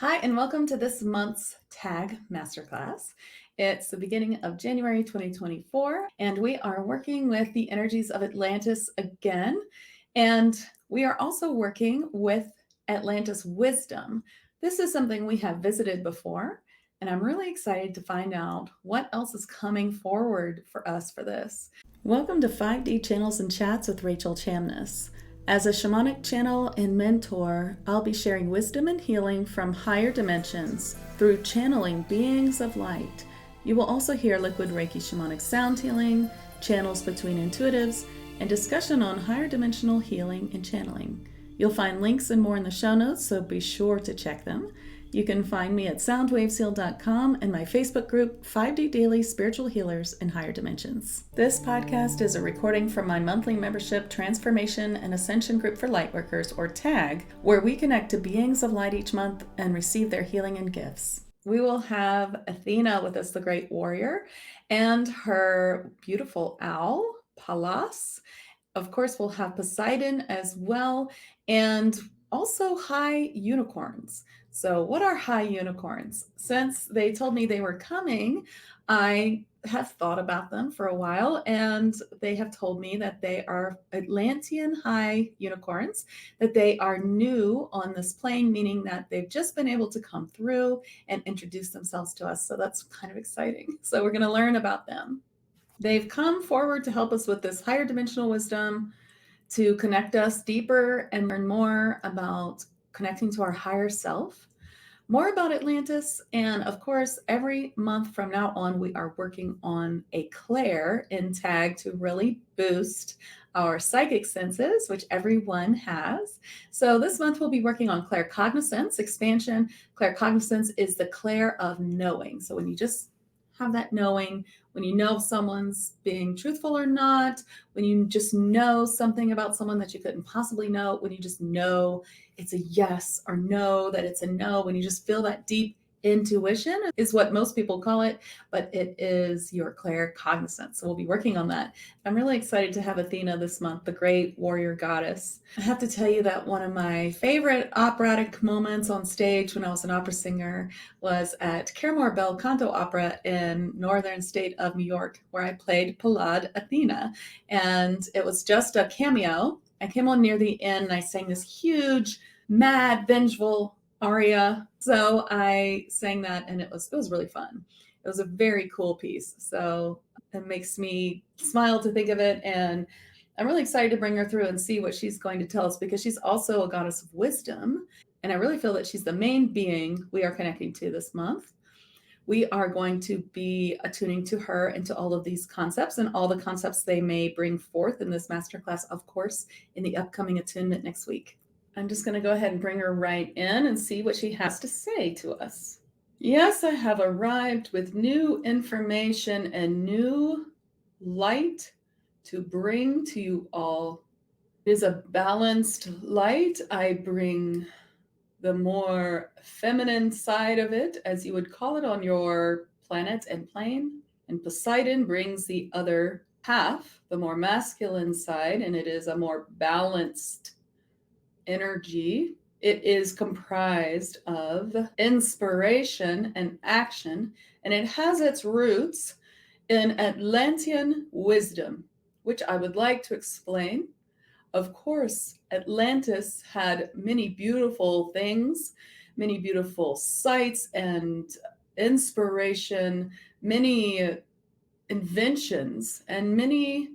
Hi, and welcome to this month's TAG Masterclass. It's the beginning of January 2024, and we are working with the energies of Atlantis again. And we are also working with Atlantis wisdom. This is something we have visited before, and I'm really excited to find out what else is coming forward for us for this. Welcome to 5D Channels and Chats with Rachel Chamness. As a shamanic channel and mentor, I'll be sharing wisdom and healing from higher dimensions through channeling beings of light. You will also hear liquid Reiki shamanic sound healing, channels between intuitives, and discussion on higher dimensional healing and channeling. You'll find links and more in the show notes, so be sure to check them. You can find me at soundwavesheal.com and my Facebook group, 5D Daily Spiritual Healers in Higher Dimensions. This podcast is a recording from my monthly membership Transformation and Ascension Group for Lightworkers, or TAG, where we connect to beings of light each month and receive their healing and gifts. We will have Athena with us, the great warrior, and her beautiful owl, Pallas. Of course, we'll have Poseidon as well, and also high unicorns. So what are high unicorns? Since they told me they were coming, I have thought about them for a while, and they have told me that they are Atlantean high unicorns, that they are new on this plane, meaning that they've just been able to come through and introduce themselves to us. So that's kind of exciting. So we're going to learn about them. They've come forward to help us with this higher dimensional wisdom, to connect us deeper and learn more about connecting to our higher self, more about Atlantis. And of course, every month from now on, we are working on a Clair in TAG to really boost our psychic senses, which everyone has. So this month we'll be working on Claircognizance expansion. Claircognizance is the Clair of knowing. So when you just have that knowing, when you know if someone's being truthful or not, when you just know something about someone that you couldn't possibly know, when you just know it's a yes or no, that it's a no, when you just feel that deep intuition is what most people call it, but it is your claircognizance. So we'll be working on that. I'm really excited to have Athena this month, the great warrior goddess. I have to tell you that one of my favorite operatic moments on stage when I was an opera singer was at Caremore Bel Canto Opera in northern state of New York, where I played Palad Athena. And it was just a cameo. I came on near the end and I sang this huge, mad, vengeful aria. So I sang that, and it was really fun. It was a very cool piece. So it makes me smile to think of it. And I'm really excited to bring her through and see what she's going to tell us, because she's also a goddess of wisdom. And I really feel that she's the main being we are connecting to this month. We are going to be attuning to her and to all of these concepts and all the concepts they may bring forth in this masterclass, of course, in the upcoming attunement next week. I'm just going to go ahead and bring her right in and see what she has to say to us. Yes, I have arrived with new information and new light to bring to you all. It is a balanced light. I bring the more feminine side of it, as you would call it on your planet and plane. And Poseidon brings the other half, the more masculine side, and it is a more balanced energy. It is comprised of inspiration and action, and it has its roots in Atlantean wisdom, which I would like to explain. Of course, Atlantis had many beautiful things, many beautiful sights and inspiration, many inventions, and many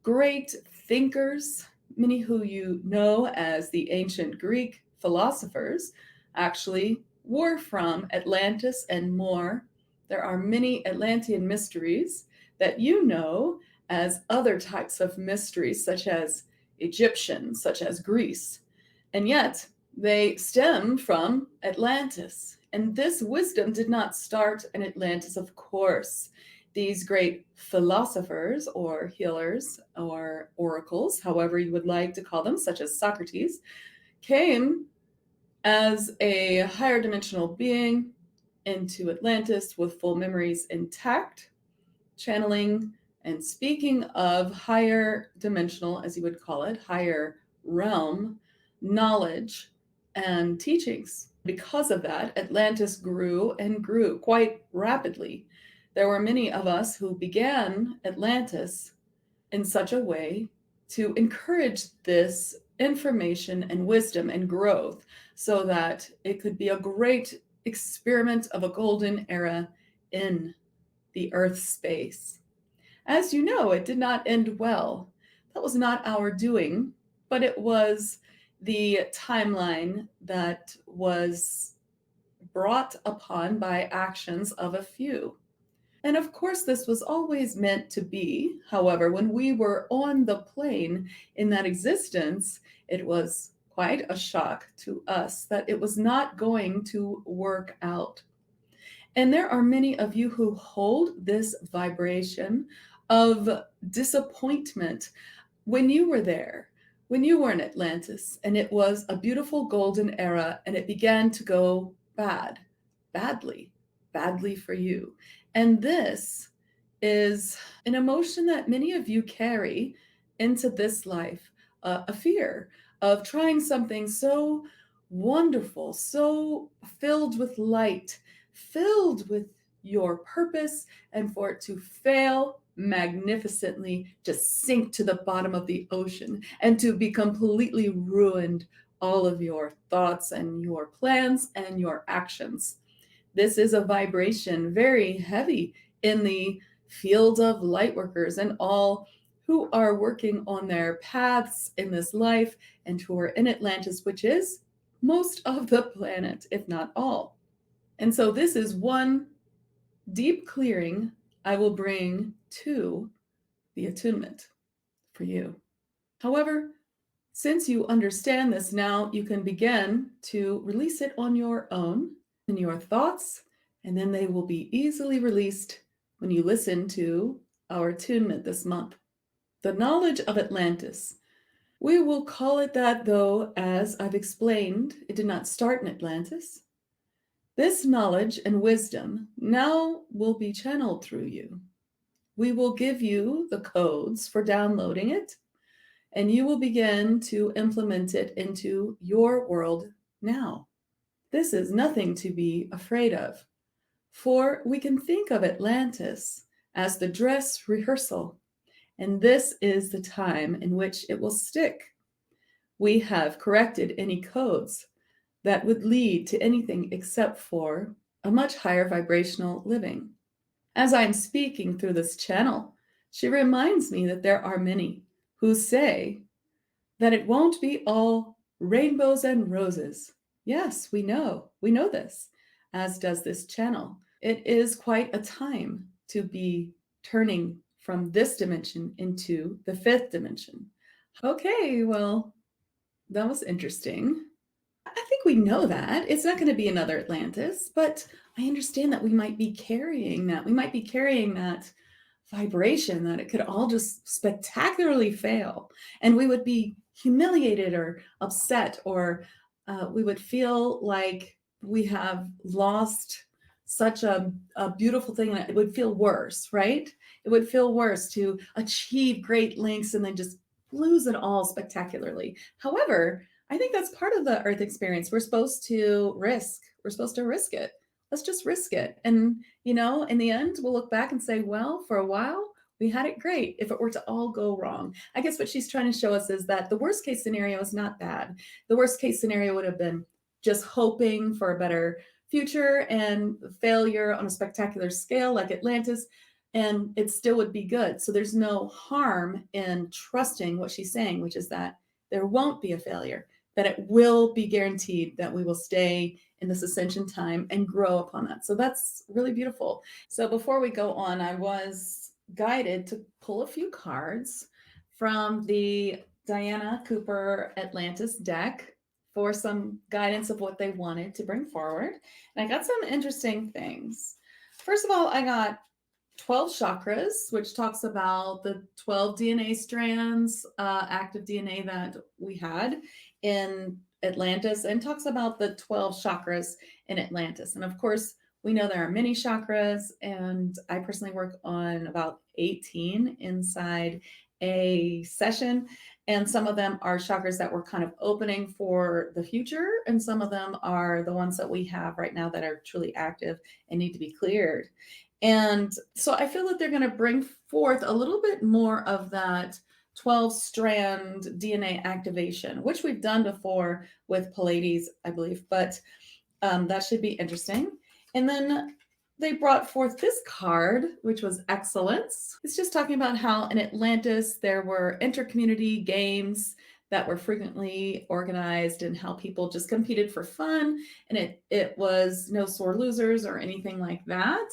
great thinkers, many who you know as the ancient Greek philosophers actually were from Atlantis and more. There are many Atlantean mysteries that you know as other types of mysteries, such as Egyptian, such as Greece, and yet they stem from Atlantis. And this wisdom did not start in Atlantis, of course. These great philosophers or healers or oracles, however you would like to call them, such as Socrates, came as a higher dimensional being into Atlantis with full memories intact, channeling and speaking of higher dimensional, as you would call it, higher realm knowledge and teachings. Because of that, Atlantis grew and grew quite rapidly. There were many of us who began Atlantis in such a way to encourage this information and wisdom and growth so that it could be a great experiment of a golden era in the Earth space. As you know, it did not end well. That was not our doing, but it was the timeline that was brought upon by actions of a few. And of course, this was always meant to be. However, when we were on the plane in that existence, it was quite a shock to us that it was not going to work out. And there are many of you who hold this vibration of disappointment when you were there, when you were in Atlantis, and it was a beautiful golden era, and it began to go badly, badly for you. And this is an emotion that many of you carry into this life, a fear of trying something so wonderful, so filled with light, filled with your purpose, and for it to fail magnificently, just sink to the bottom of the ocean, and to be completely ruined all of your thoughts and your plans and your actions. This is a vibration very heavy in the field of light workers and all who are working on their paths in this life and who are in Atlantis, which is most of the planet, if not all. And so this is one deep clearing I will bring to the attunement for you. However, since you understand this now, you can begin to release it on your own in your thoughts, and then they will be easily released when you listen to our attunement this month. The knowledge of Atlantis. We will call it that, though, as I've explained, it did not start in Atlantis. This knowledge and wisdom now will be channeled through you. We will give you the codes for downloading it, and you will begin to implement it into your world now. This is nothing to be afraid of, for we can think of Atlantis as the dress rehearsal, and this is the time in which it will stick. We have corrected any codes that would lead to anything except for a much higher vibrational living. As I'm speaking through this channel, she reminds me that there are many who say that it won't be all rainbows and roses. Yes, we know this, as does this channel. It is quite a time to be turning from this dimension into the fifth dimension. Okay, well, that was interesting. I think we know that. It's not going to be another Atlantis, but I understand that we might be carrying that. We might be carrying that vibration that it could all just spectacularly fail. And we would be humiliated or upset, or we would feel like we have lost such a beautiful thing. And it would feel worse, right? It would feel worse to achieve great lengths and then just lose it all spectacularly. However, I think that's part of the Earth experience. We're supposed to risk. We're supposed to risk it. Let's just risk it. And, in the end, we'll look back and say, well, for a while, we had it great if it were to all go wrong. I guess what she's trying to show us is that the worst case scenario is not bad. The worst case scenario would have been just hoping for a better future and failure on a spectacular scale like Atlantis, and it still would be good. So there's no harm in trusting what she's saying, which is that there won't be a failure, that it will be guaranteed that we will stay in this ascension time and grow upon that. So that's really beautiful. So before we go on, I was guided to pull a few cards from the Diana Cooper Atlantis deck for some guidance of what they wanted to bring forward. And I got some interesting things. First of all, I got 12 chakras, which talks about the 12 DNA strands, active DNA that we had in Atlantis, and talks about the 12 chakras in Atlantis. And of course, we know there are many chakras, and I personally work on about 18 inside a session, and some of them are chakras that we're kind of opening for the future, and some of them are the ones that we have right now that are truly active and need to be cleared. And so I feel that they're going to bring forth a little bit more of that 12 strand DNA activation, which we've done before with Pleiades, I believe, but that should be interesting. And then they brought forth this card, which was excellence. It's just talking about how in Atlantis there were inter-community games that were frequently organized and how people just competed for fun. And it was no sore losers or anything like that.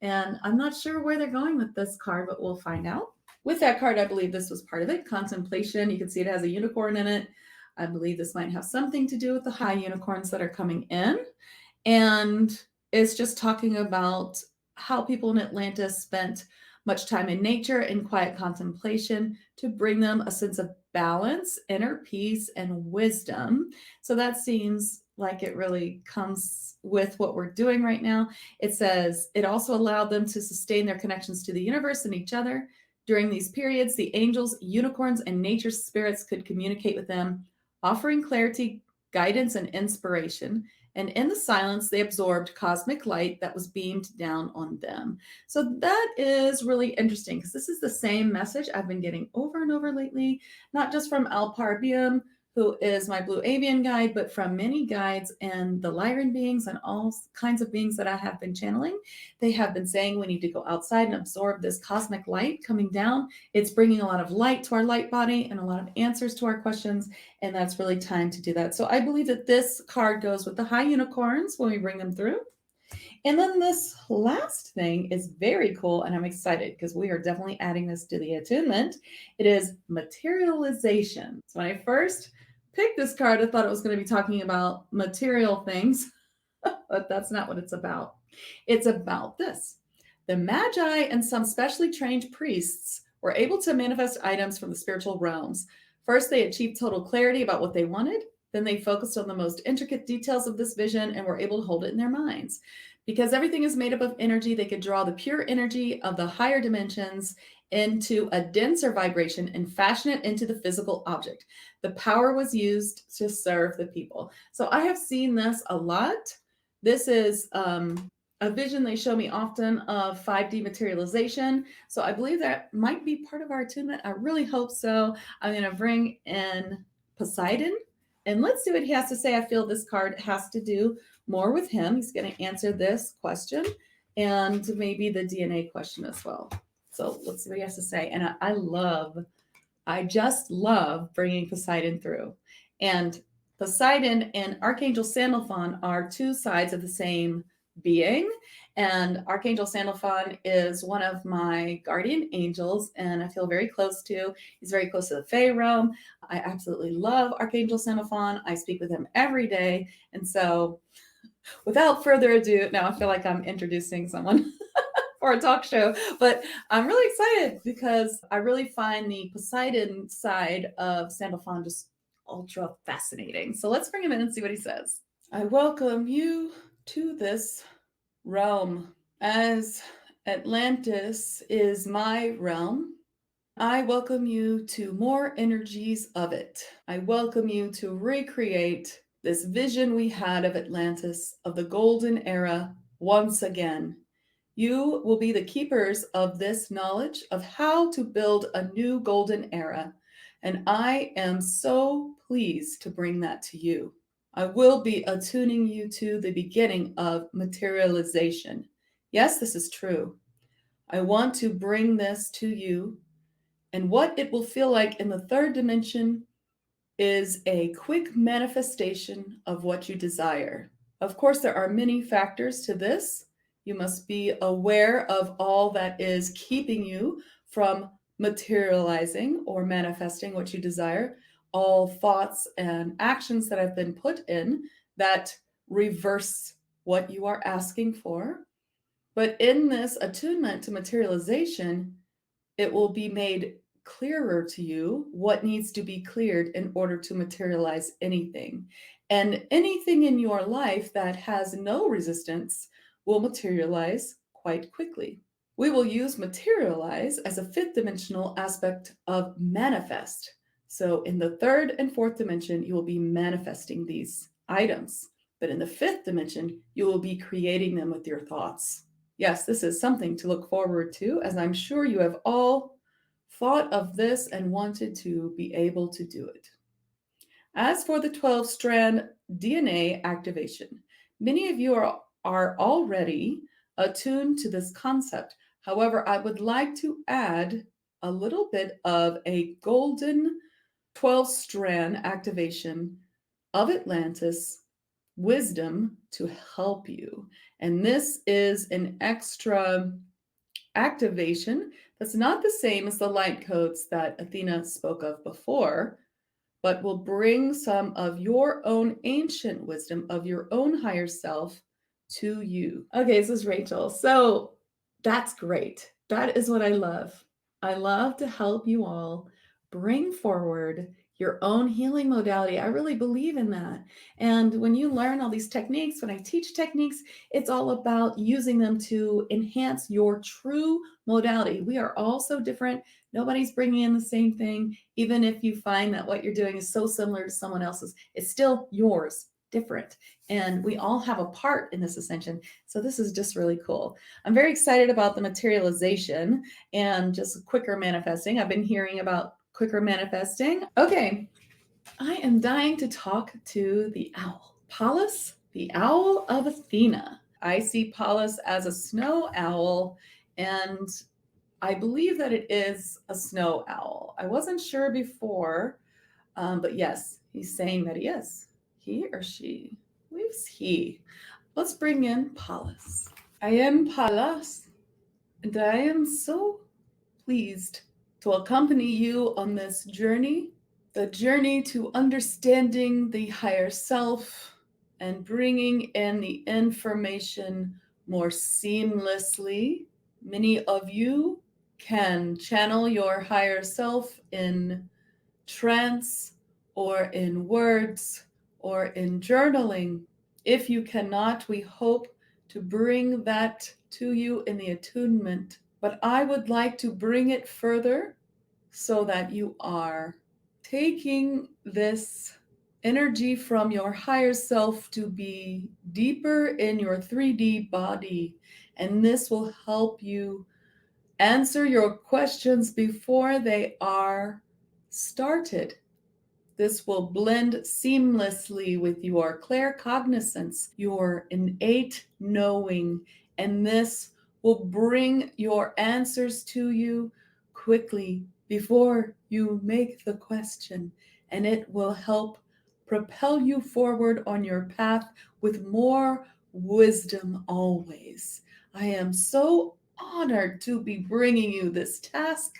And I'm not sure where they're going with this card, but we'll find out. With that card, I believe this was part of it. Contemplation. You can see it has a unicorn in it. I believe this might have something to do with the high unicorns that are coming in. And it's just talking about how people in Atlantis spent much time in nature in quiet contemplation to bring them a sense of balance, inner peace, and wisdom. So that seems like it really comes with what we're doing right now. It says it also allowed them to sustain their connections to the universe and each other. During these periods, the angels, unicorns, and nature spirits could communicate with them, offering clarity, guidance, and inspiration. And in the silence, they absorbed cosmic light that was beamed down on them. So that is really interesting because this is the same message I've been getting over and over lately, not just from Alparbium, who is my blue avian guide, but from many guides and the Lyran beings and all kinds of beings that I have been channeling. They have been saying we need to go outside and absorb this cosmic light coming down. It's bringing a lot of light to our light body and a lot of answers to our questions, and that's really time to do that. So I believe that this card goes with the high unicorns when we bring them through. And then this last thing is very cool, and I'm excited because we are definitely adding this to the attunement. It is materialization. So when I first picked this card, I thought it was going to be talking about material things, but that's not what it's about. It's about this. The Magi and some specially trained priests were able to manifest items from the spiritual realms. First, they achieved total clarity about what they wanted. Then they focused on the most intricate details of this vision and were able to hold it in their minds. Because everything is made up of energy, they could draw the pure energy of the higher dimensions into a denser vibration and fashion it into the physical object. The power was used to serve the people. So I have seen this a lot. This is a vision they show me often of 5D materialization. So I believe that might be part of our attunement. I really hope so. I'm going to bring in Poseidon and let's see what he has to say. I feel this card has to do more with him. He's going to answer this question and maybe the DNA question as well. So let's see what he has to say. And I just love bringing Poseidon through. And Poseidon and Archangel Sandalphon are two sides of the same being. And Archangel Sandalphon is one of my guardian angels, and I feel very close to. He's very close to the Fae realm. I absolutely love Archangel Sandalphon. I speak with him every day. And so without further ado, now I feel like I'm introducing someone for a talk show, but I'm really excited because I really find the Poseidon side of Sandalphon just ultra fascinating. So let's bring him in and see what he says. I welcome you to this realm. As Atlantis is my realm, I welcome you to more energies of it. I welcome you to recreate this vision we had of Atlantis, of the golden era, once again. You will be the keepers of this knowledge of how to build a new golden era, and I am so pleased to bring that to you. I will be attuning you to the beginning of materialization. Yes, this is true. I want to bring this to you, and what it will feel like in the third dimension is a quick manifestation of what you desire. Of course, there are many factors to this. You must be aware of all that is keeping you from materializing or manifesting what you desire, all thoughts and actions that have been put in that reverse what you are asking for. But in this attunement to materialization, it will be made clearer to you what needs to be cleared in order to materialize anything. And anything in your life that has no resistance will materialize quite quickly. We will use materialize as a fifth dimensional aspect of manifest. So in the third and fourth dimension, you will be manifesting these items. But in the fifth dimension, you will be creating them with your thoughts. Yes, this is something to look forward to, as I'm sure you have all thought of this and wanted to be able to do it. As for the 12-strand DNA activation, many of you are already attuned to this concept. However, I would like to add a little bit of a golden 12-strand activation of Atlantis wisdom to help you. And this is an extra activation that's not the same as the light codes that Athena spoke of before, but will bring some of your own ancient wisdom of your own higher self to you. Okay, this is Rachel. So that's great. That is what I love. I love to help you all bring forward your own healing modality. I really believe in that. And when you learn all these techniques, when I teach techniques, it's all about using them to enhance your true modality. We are all so different. Nobody's bringing in the same thing. Even if you find that what you're doing is so similar to someone else's, it's still yours, different. And we all have a part in this ascension. So this is just really cool. I'm very excited about the materialization and just quicker manifesting. I've been hearing about quicker manifesting. Okay, I am dying to talk to the owl. Pallas, the owl of Athena. I see Pallas as a snow owl, and I believe that it is a snow owl. I wasn't sure before, but yes, he's saying that he is. He or she? I believe it's he. Let's bring in Pallas. I am Pallas, and I am so pleased to accompany you on this journey, the journey to understanding the higher self and bringing in the information more seamlessly. Many of you can channel your higher self in trance or in words or in journaling. If you cannot, we hope to bring that to you in the attunement. But I would like to bring it further so that you are taking this energy from your higher self to be deeper in your 3D body. And this will help you answer your questions before they are started. This will blend seamlessly with your claircognizance, your innate knowing, and this will bring your answers to you quickly before you make the question, and it will help propel you forward on your path with more wisdom always. I am so honored to be bringing you this task,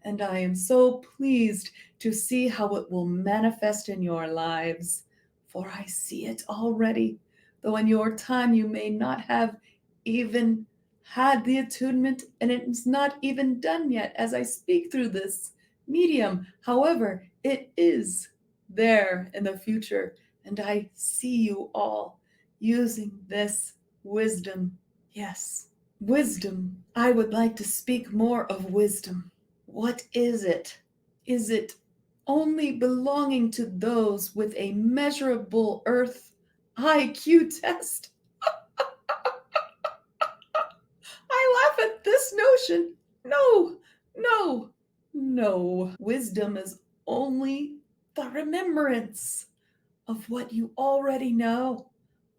and I am so pleased to see how it will manifest in your lives. For I see it already, though in your time you may not have even had the attunement, and it is not even done yet as I speak through this medium. However, it is there in the future, and I see you all using this wisdom. Yes, wisdom. I would like to speak more of wisdom. What is it? Is it only belonging to those with a measurable Earth IQ test? I laugh at this notion. No, no, no. Wisdom is only the remembrance of what you already know.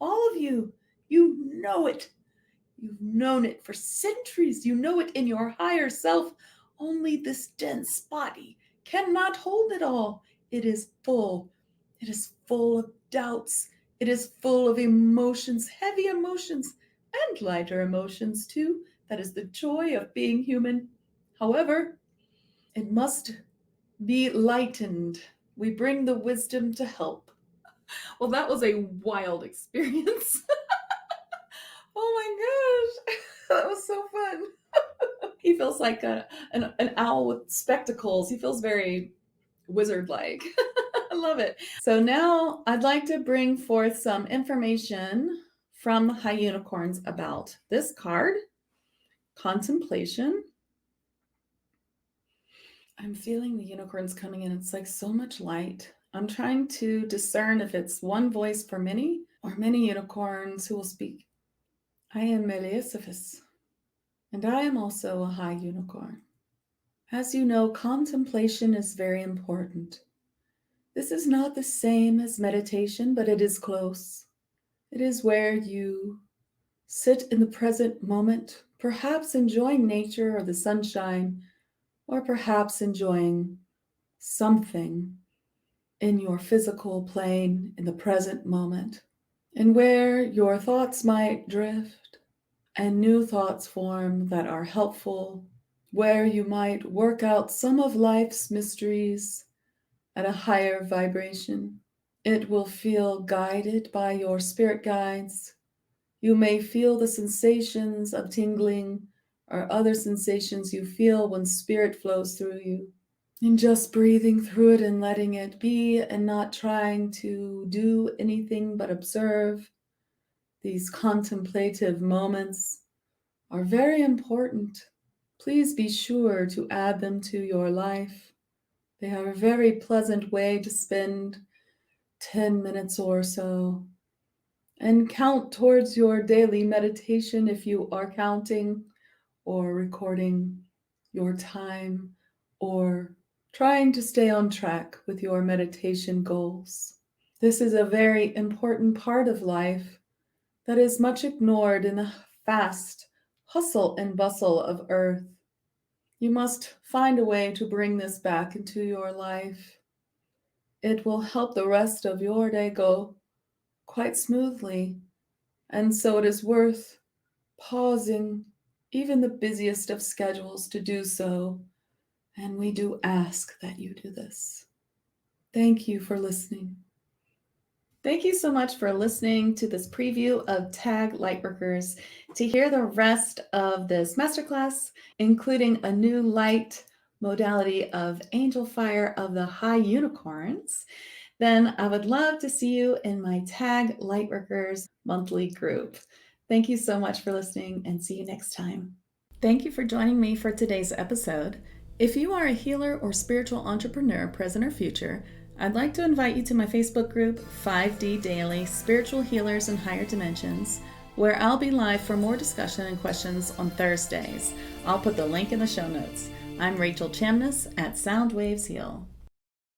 All of you, you know it. You've known it for centuries. You know it in your higher self. Only this dense body cannot hold it all. It is full. It is full of doubts. It is full of emotions, heavy emotions, and lighter emotions too. That is the joy of being human. However, it must be lightened. We bring the wisdom to help. Well, that was a wild experience. Oh my gosh, that was so fun. He feels like an owl with spectacles. He feels very wizard-like. I love it. So now I'd like to bring forth some information from the High Unicorns about this card Contemplation. I'm feeling the unicorns coming in. It's like so much light. I'm trying to discern if it's one voice for many or many unicorns who will speak. I am Meleisiphus, and I am also a high unicorn. As you know, contemplation is very important. This is not the same as meditation, but it is close. It is where you sit in the present moment, perhaps enjoying nature or the sunshine, or perhaps enjoying something in your physical plane in the present moment, and where your thoughts might drift and new thoughts form that are helpful, where you might work out some of life's mysteries at a higher vibration. It will feel guided by your spirit guides. You may feel the sensations of tingling or other sensations you feel when spirit flows through you. And just breathing through it and letting it be and not trying to do anything but observe. These contemplative moments are very important. Please be sure to add them to your life. They are a very pleasant way to spend 10 minutes or so. And count towards your daily meditation if you are counting or recording your time or trying to stay on track with your meditation goals. This is a very important part of life that is much ignored in the fast hustle and bustle of earth. You must find a way to bring this back into your life. It will help the rest of your day go quite smoothly, and so it is worth pausing even the busiest of schedules to do so, and we do ask that you do this. Thank you for listening. Thank you so much for listening to this preview of Tag Lightworkers. To hear the rest of this masterclass, including a new light modality of Angel Fire of the High Unicorns, then I would love to see you in my Tag Lightworkers monthly group. Thank you so much for listening, and see you next time. Thank you for joining me for today's episode. If you are a healer or spiritual entrepreneur, present or future, I'd like to invite you to my Facebook group, 5D Daily Spiritual Healers in Higher Dimensions, where I'll be live for more discussion and questions on Thursdays. I'll put the link in the show notes. I'm Rachel Chamness at Sound Waves Heal.